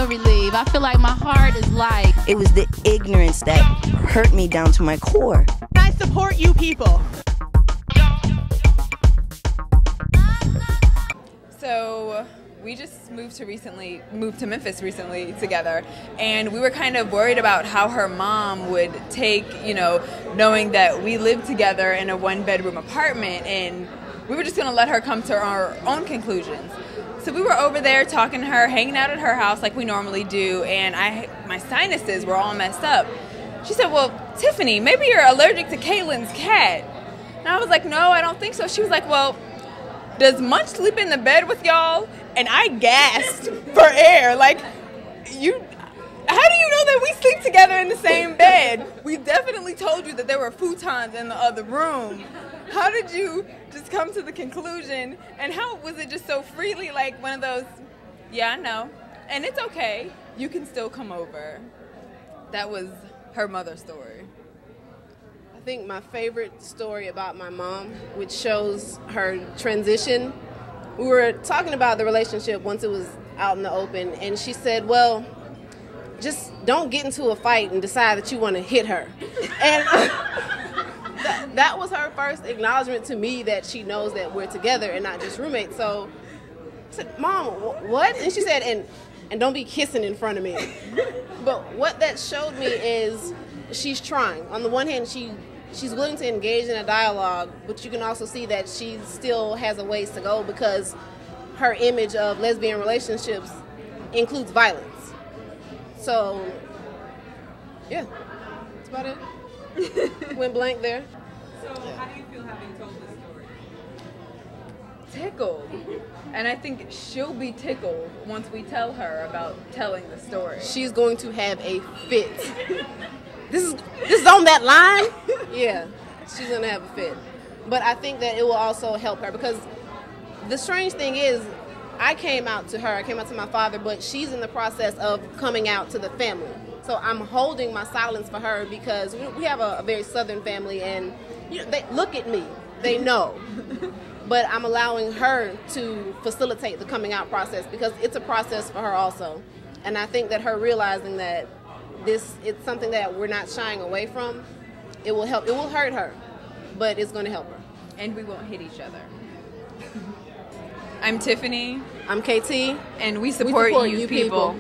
feel relieved. I feel like my heart is light. It was the ignorance that hurt me down to my core. I support you people. So we just moved to Memphis recently together, and we were kind of worried about how her mom would take, knowing that we lived together in a one-bedroom apartment, and we were just going to let her come to our own conclusions. So we were over there talking to her, hanging out at her house like we normally do, and my sinuses were all messed up. She said, "Well, Tiffany, maybe you're allergic to Caitlin's cat." And I was like, "No, I don't think so." She was like, "Well, does Munch sleep in the bed with y'all?" And I gasped for air. Like, how do you know that we sleep together in the same bed? We definitely told you that there were futons in the other room. How did you just come to the conclusion? And how was it just so freely, like one of those, yeah, I know. And it's okay. You can still come over. That was her mother's story. I think my favorite story about my mom, which shows her transition, we were talking about the relationship once it was out in the open, and she said, "Well, just don't get into a fight and decide that you want to hit her." And that was her first acknowledgement to me that she knows that we're together and not just roommates. So I said, "Mom, what?" And she said, and don't be kissing in front of me. But what that showed me is she's trying. On the one hand, she's willing to engage in a dialogue, but you can also see that she still has a ways to go because her image of lesbian relationships includes violence. So, yeah, that's about it. Went blank there. So, how do you feel having told this story? Tickled. And I think she'll be tickled once we tell her about telling the story. She's going to have a fit. This is on that line? Yeah, she's going to have a fit. But I think that it will also help her because the strange thing is I came out to my father, but she's in the process of coming out to the family. So I'm holding my silence for her because we have a very Southern family, and they look at me. They know. But I'm allowing her to facilitate the coming out process because it's a process for her also. And I think that her realizing that it's something that we're not shying away from, it will help. It will hurt her, but it's going to help her. And we won't hit each other. I'm Tiffany. I'm KT. And we support you people.